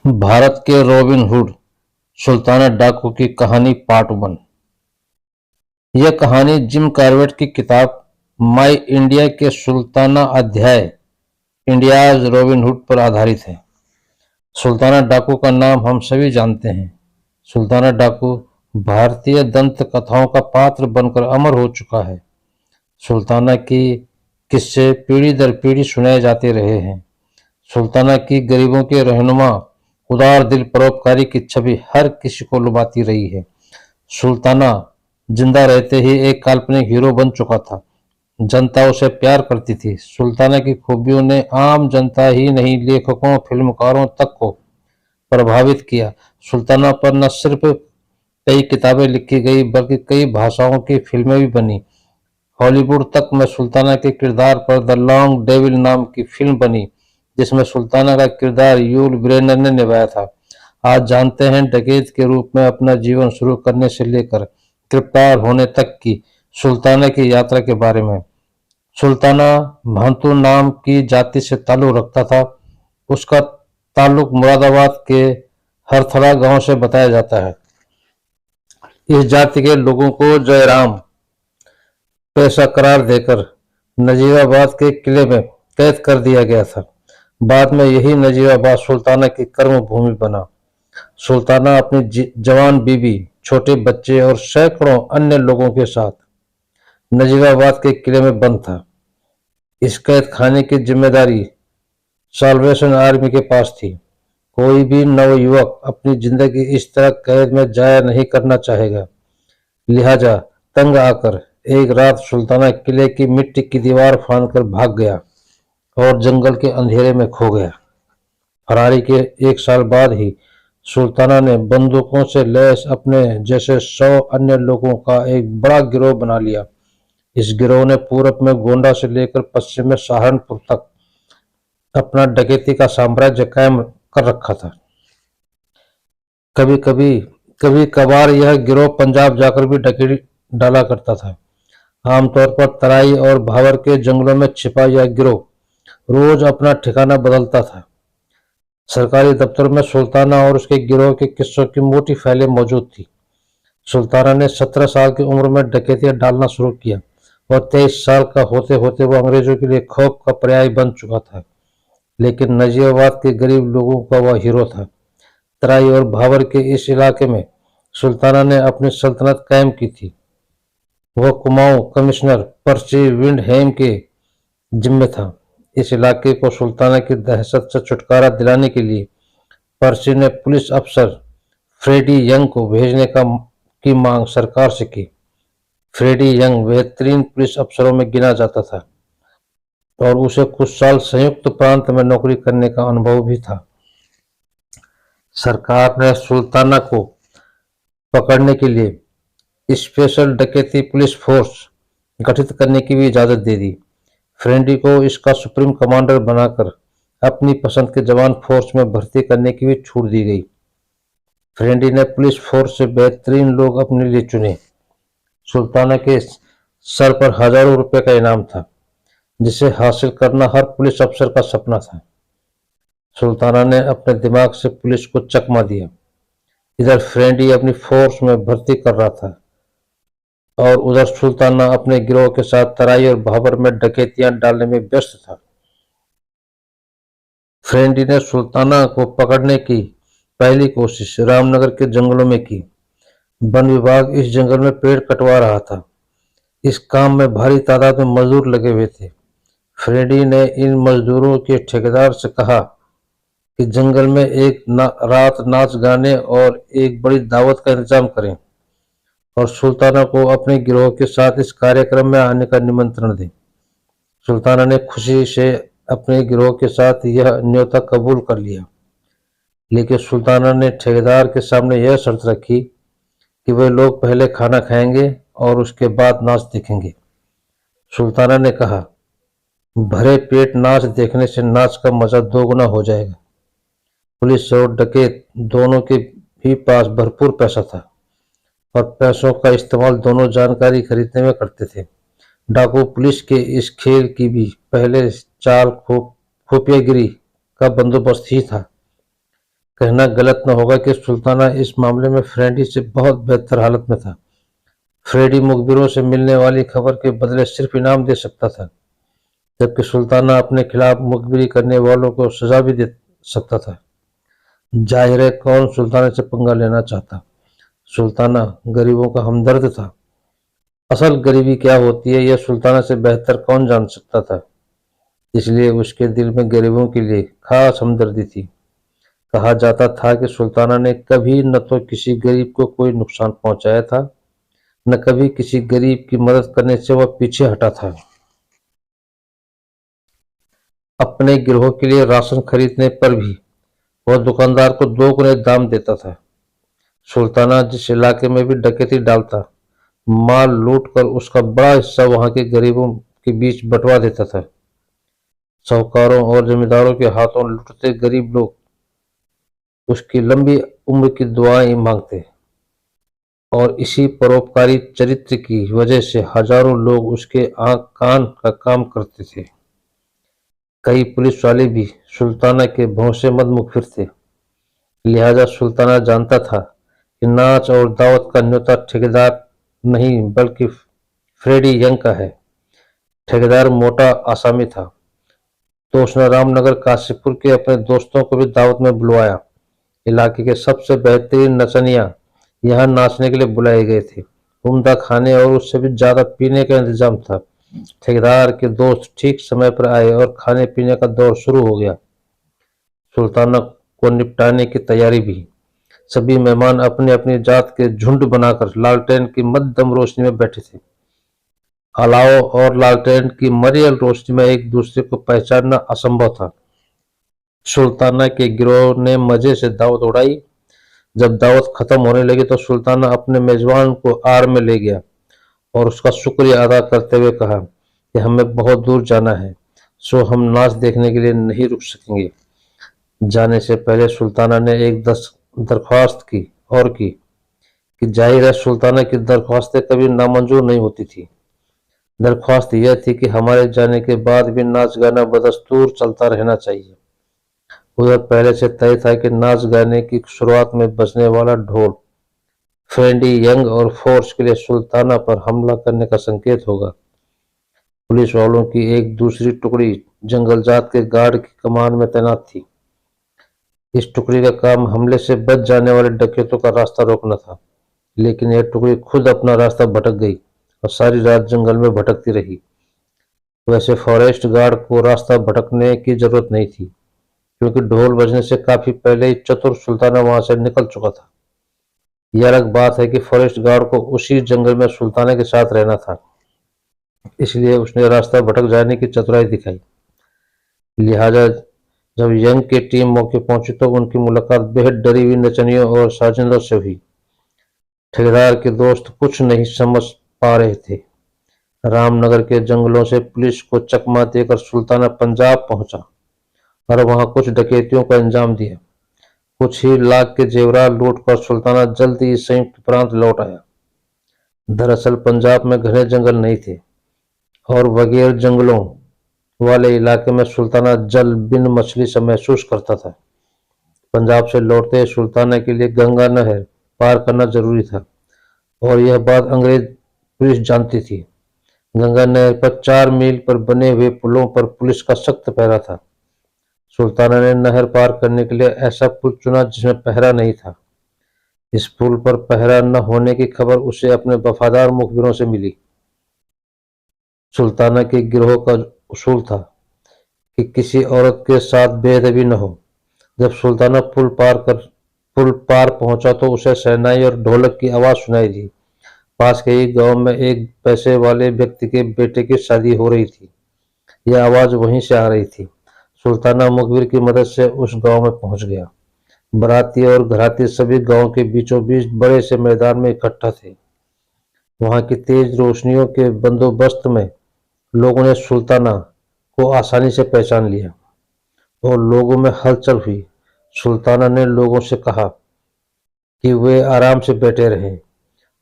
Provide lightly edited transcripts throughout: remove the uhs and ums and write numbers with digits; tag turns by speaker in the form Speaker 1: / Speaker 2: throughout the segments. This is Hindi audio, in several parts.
Speaker 1: भारत के रॉबिन हुड सुल्ताना डाकू की कहानी पार्ट 1। यह कहानी जिम कॉर्बेट की किताब माई इंडिया के सुल्ताना अध्याय इंडियाज रॉबिन हुड पर आधारित है। सुल्ताना डाकू का नाम हम सभी जानते हैं। सुल्ताना डाकू भारतीय दंत कथाओं का पात्र बनकर अमर हो चुका है। सुल्ताना की किस्से पीढ़ी दर पीढ़ी सुनाए जाते रहे हैं। सुल्ताना की गरीबों के रहनुमा, उदार दिल, परोपकारी की छवि हर किसी को लुभाती रही है। सुल्ताना जिंदा रहते ही एक काल्पनिक हीरो बन चुका था। जनता उसे प्यार करती थी। सुल्ताना की खूबियों ने आम जनता ही नहीं, लेखकों, फिल्मकारों तक को प्रभावित किया। सुल्ताना पर न सिर्फ कई किताबें लिखी गई बल्कि कई भाषाओं की फिल्में भी बनी। हॉलीवुड तक में सुल्ताना के किरदार पर द लॉन्ग डेविल नाम की फिल्म बनी, जिसमें सुल्ताना का किरदार यूल ब्रेनर ने निभाया था। आज जानते हैं डकैत के रूप में अपना जीवन शुरू करने से लेकर गिरफ्तार होने तक की सुल्ताना की यात्रा के बारे में। सुल्ताना महंतू नाम की जाति से ताल्लुक रखता था। उसका ताल्लुक मुरादाबाद के हरथला गांव से बताया जाता है। इस जाति के लोगों को जयराम पैसा करार देकर नजीबाबाद के किले में कैद कर दिया गया था। बाद में यही नजीबाबाद सुल्ताना की कर्म भूमि बना। सुल्ताना अपनी जवान बीवी, छोटे बच्चे और सैकड़ों अन्य लोगों के साथ नजीबाबाद के किले में बंद था। इस कैद खाने की जिम्मेदारी साल्वेशन आर्मी के पास थी। कोई भी नवयुवक अपनी जिंदगी इस तरह कैद में जाया नहीं करना चाहेगा। लिहाजा तंग आकर एक रात सुल्ताना किले की मिट्टी की दीवार फांदकर भाग गया और जंगल के अंधेरे में खो गया। फरारी के 1 साल बाद ही सुल्ताना ने बंदूकों से लैस अपने जैसे 100 अन्य लोगों का एक बड़ा गिरोह बना लिया। इस गिरोह ने पूरब में गोंडा से लेकर पश्चिम में सहारनपुर तक अपना डकैती का साम्राज्य कायम कर रखा था। कभी कभार यह गिरोह पंजाब जाकर भी डकैती डाला करता था। आमतौर पर तराई और भावर के जंगलों में छिपा यह गिरोह रोज अपना ठिकाना बदलता था। सरकारी दफ्तर में सुल्ताना और उसके गिरोह के किस्सों की मोटी फाइलें मौजूद थी। सुल्ताना ने 17 साल की उम्र में डकैतियां डालना शुरू किया और 23 साल का होते होते वो अंग्रेजों के लिए खौफ का पर्याय बन चुका था। लेकिन नजीबाबाद के गरीब लोगों का वह हीरो था। तराई और भावर के इस इलाके में सुल्ताना ने अपनी सल्तनत कायम की थी। वह कुमाऊं कमिश्नर पर्ची विंडहेम के जिम्मे था। इस इलाके को सुल्ताना की दहशत से छुटकारा दिलाने के लिए पर्ची ने पुलिस अफसर फ्रेडी यंग को भेजने की मांग सरकार से की। फ्रेडी यंग बेहतरीन पुलिस अफसरों में गिना जाता था और उसे कुछ साल संयुक्त प्रांत में नौकरी करने का अनुभव भी था। सरकार ने सुल्ताना को पकड़ने के लिए स्पेशल डकैती पुलिस फोर्स गठित करने की भी इजाजत दे दी। फ्रेंडी को इसका सुप्रीम कमांडर बनाकर अपनी पसंद के जवान फोर्स में भर्ती करने की भी छूट दी गई। फ्रेंडी ने पुलिस फोर्स से बेहतरीन लोग अपने लिए चुने। सुल्ताना के सर पर हजारों रुपए का इनाम था, जिसे हासिल करना हर पुलिस अफसर का सपना था। सुल्ताना ने अपने दिमाग से पुलिस को चकमा दिया। इधर फ्रेंडी अपनी फोर्स में भर्ती कर रहा था और उधर सुल्ताना अपने गिरोह के साथ तराई और भाबर में डकैतियां डालने में व्यस्त था। फ्रेंडी ने सुल्ताना को पकड़ने की पहली कोशिश रामनगर के जंगलों में की। वन विभाग इस जंगल में पेड़ कटवा रहा था। इस काम में भारी तादाद में मजदूर लगे हुए थे। फ्रेंडी ने इन मजदूरों के ठेकेदार से कहा कि जंगल में एक रात नाच गाने और एक बड़ी दावत का इंतजाम करें और सुल्ताना को अपने गिरोह के साथ इस कार्यक्रम में आने का निमंत्रण दें। सुल्ताना ने खुशी से अपने गिरोह के साथ यह न्योता कबूल कर लिया, लेकिन सुल्ताना ने ठेकेदार के सामने यह शर्त रखी कि वे लोग पहले खाना खाएंगे और उसके बाद नाच देखेंगे। सुल्ताना ने कहा, भरे पेट नाच देखने से नाच का मजा दोगुना हो जाएगा। पुलिस और डकैत दोनों के भी पास भरपूर पैसा था और पैसों का इस्तेमाल दोनों जानकारी खरीदने में करते थे। डाकू पुलिस के इस खेल की भी पहले चाल खुफियागिरी का बंदोबस्त ही था। कहना गलत न होगा कि सुल्ताना इस मामले में फ्रेडी से बहुत बेहतर हालत में था। फ्रेडी मुखबिरों से मिलने वाली खबर के बदले सिर्फ इनाम दे सकता था, जबकि सुल्ताना अपने खिलाफ मुखबिरी करने वालों को सजा भी दे सकता था। जाहिर है कौन सुल्ताना से पंगा लेना चाहता। सुल्ताना गरीबों का हमदर्द था। असल गरीबी क्या होती है यह सुल्ताना से बेहतर कौन जान सकता था, इसलिए उसके दिल में गरीबों के लिए खास हमदर्दी थी। कहा जाता था कि सुल्ताना ने कभी न तो किसी गरीब को कोई नुकसान पहुंचाया था, न कभी किसी गरीब की मदद करने से वह पीछे हटा था। अपने गिरोह के लिए राशन खरीदने पर भी वह दुकानदार को 2 गुने दाम देता था। सुल्ताना जिस इलाके में भी डकैती डालता, माल लूट कर उसका बड़ा हिस्सा वहां के गरीबों के बीच बंटवा देता था। साहूकारों और जमींदारों के हाथों लुटते गरीब लोग उसकी लंबी उम्र की दुआएं मांगते, और इसी परोपकारी चरित्र की वजह से हजारों लोग उसके आंख कान का काम करते थे। कई पुलिस वाले भी सुल्ताना के भरोसेमंद मुखबिर थे। लिहाजा सुल्ताना जानता था कि नाच और दावत का न्योता ठेकेदार नहीं बल्कि फ्रेडी यंग का है। ठेकेदार मोटा आसामी था, तो उसने रामनगर काशीपुर के अपने दोस्तों को भी दावत में बुलवाया। इलाके के सबसे बेहतरीन नचनिया यहाँ नाचने के लिए बुलाए गए थे। उम्दा खाने और उससे भी ज्यादा पीने का इंतजाम था। ठेकेदार के दोस्त ठीक समय पर आए और खाने पीने का दौर शुरू हो गया। सुल्ताना को निपटाने की तैयारी भी। सभी मेहमान अपनी अपनी जात के झुंड बनाकर लालटेन की मध्यम रोशनी में बैठे थे। अलाव और लालटेन की मरियल रोशनी में एक दूसरे को पहचानना असंभव था। सुल्ताना के गिरोह ने मजे से दावत उड़ाई। जब दावत खत्म होने लगी तो सुल्ताना अपने मेजबान को आड़ में ले गया और उसका शुक्रिया अदा करते हुए कहा कि हमें बहुत दूर जाना है, सो हम नाच देखने के लिए नहीं रुक सकेंगे। जाने से पहले सुल्ताना ने एक दरख्वास्त की और की कि जाहिर है सुल्ताना की दरख्वास्तें कभी नामंजूर नहीं होती थी। दरख्वास्त यह थी कि हमारे जाने के बाद भी नाच गाना बदस्तूर चलता रहना चाहिए। उधर पहले से तय था कि नाच गाने की शुरुआत में बजने वाला ढोल फ्रेंडी यंग और फोर्स के लिए सुल्ताना पर हमला करने का संकेत होगा। पुलिस वालों की एक दूसरी टुकड़ी जंगल जात के गार्ड की कमान में तैनात थी। इस टुकड़ी का काम हमले से बच जाने वाले डकैतों का रास्ता रोकना था, लेकिन यह टुकड़ी खुद अपना रास्ता भटक गई और सारी रात जंगल में भटकती रही। वैसे फॉरेस्ट गार्ड को रास्ता भटकने की जरूरत नहीं थी, क्योंकि ढोल बजने से काफी पहले ही चतुर सुल्ताना वहां से निकल चुका था। यह अलग बात है कि फॉरेस्ट गार्ड को उसी जंगल में सुल्ताना के साथ रहना था, इसलिए उसने रास्ता भटक जाने की चतुराई दिखाई। लिहाजा जब यंग की टीम मौके पहुंची तो उनकी मुलाकात बेहद डरी हुई नचनियों और साजिंदों से हुई। ठेकेदार के दोस्त कुछ नहीं समझ पा रहे थे। रामनगर के जंगलों से पुलिस को चकमा देकर सुल्ताना पंजाब पहुंचा और वहां कुछ डकैतियों का अंजाम दिया। कुछ ही लाख के जेवरात लूटकर सुल्ताना जल्द ही संयुक्त प्रांत लौट आया। दरअसल पंजाब में घने जंगल नहीं थे और बगैर जंगलों वाले इलाके में सुल्ताना जल बिन मछली से महसूस करता था। पंजाब से लौटते सुल्ताना के लिए गंगा नहर पार करना जरूरी था, और यह बात अंग्रेज पुलिस जानती थी। गंगा नहर पर 4 मील पर बने हुए पुलों पर पुलिस का सख्त पहरा था। सुल्ताना ने नहर पार करने के लिए ऐसा पुल चुना जिसमें पहरा नहीं था। इस पुल पर पहरा न होने की खबर उसे अपने वफादार मुखबिरों से मिली। सुल्ताना के गिरोह का उसूल था कि किसी औरत के साथ बेअदबी न हो। जब सुल्ताना पुल पार पहुंचा तो उसे शहनाई और ढोलक की आवाज सुनाई दी। पास के ही गांव में एक पैसे वाले व्यक्ति के बेटे की शादी हो रही थी। यह आवाज वहीं से आ रही थी। सुल्ताना मुखबिर की मदद से उस गांव में पहुंच गया। बाराती और घराती सभी गांव के बीचों बीच बड़े से मैदान में इकट्ठा थे। वहां की तेज रोशनियों के बंदोबस्त में लोगों ने सुल्ताना को आसानी से पहचान लिया और लोगों में हलचल हुई। सुल्ताना ने लोगों से कहा कि वे आराम से बैठे रहें।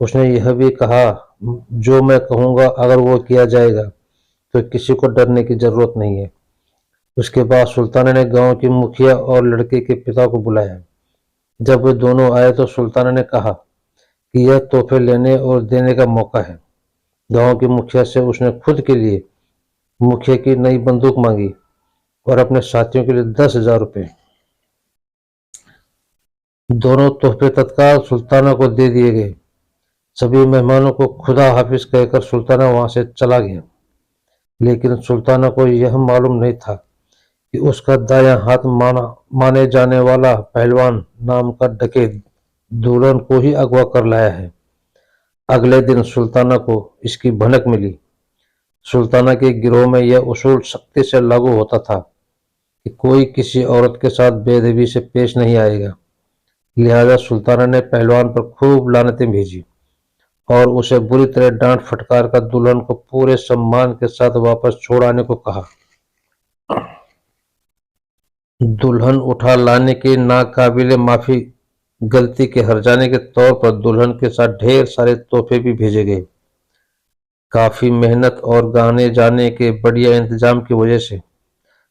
Speaker 1: उसने यह भी कहा, जो मैं कहूँगा अगर वो किया जाएगा तो किसी को डरने की जरूरत नहीं है। उसके बाद सुल्ताना ने गांव की मुखिया और लड़के के पिता को बुलाया। जब वे दोनों आए तो सुल्ताना ने कहा कि यह तोहफे लेने और देने का मौका है। गांव के मुखिया से उसने खुद के लिए मुखिया की नई बंदूक मांगी और अपने साथियों के लिए 10,000 रुपये। दोनों तोहफे तत्काल सुल्ताना को दे दिए गए। सभी मेहमानों को खुदा हाफिज कहकर सुल्ताना वहां से चला गया। लेकिन सुल्ताना को यह मालूम नहीं था कि उसका दायां हाथ माने जाने वाला पहलवान नाम का डकैत दुल्हन को ही अगवा कर लाया है। अगले दिन सुल्ताना को इसकी भनक मिली। सुल्ताना के गिरोह में यह उसूल सख्ती से लागू होता था कि कोई किसी औरत के साथ बेअदबी से पेश नहीं आएगा। लिहाजा सुल्ताना ने पहलवान पर खूब लानतें भेजी और उसे बुरी तरह डांट फटकार कर दुल्हन को पूरे सम्मान के साथ वापस छोड़ आने को कहा। दुल्हन उठा लाने की नाकाबिले माफी गलती के हर्जाने के तौर पर दुल्हन के साथ ढेर सारे तोहफे भी भेजे गए। काफी मेहनत और गाने जाने के बढ़िया इंतजाम की वजह से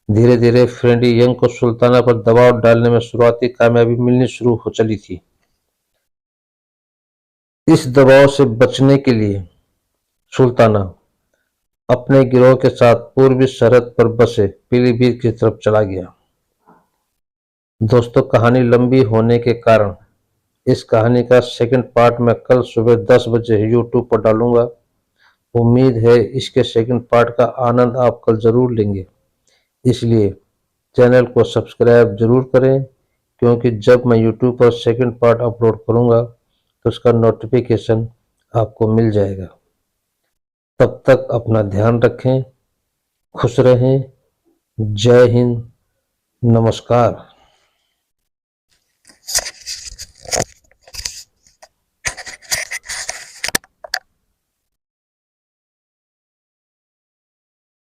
Speaker 1: धीरे धीरे फ्रेंडी यंग को सुल्ताना पर दबाव डालने में शुरुआती कामयाबी मिलनी शुरू हो चली थी। इस दबाव से बचने के लिए सुल्ताना अपने गिरोह के साथ पूर्वी सरहद पर बसे पीलीभीत की तरफ चला गया। दोस्तों, कहानी लंबी होने के कारण इस कहानी का सेकंड पार्ट मैं कल सुबह 10 बजे यूट्यूब पर डालूंगा। उम्मीद है इसके सेकंड पार्ट का आनंद आप कल जरूर लेंगे। इसलिए चैनल को सब्सक्राइब जरूर करें, क्योंकि जब मैं यूट्यूब पर सेकंड पार्ट अपलोड करूंगा तो उसका नोटिफिकेशन आपको मिल जाएगा। तब तक अपना ध्यान रखें, खुश रहें। जय हिंद, नमस्कार।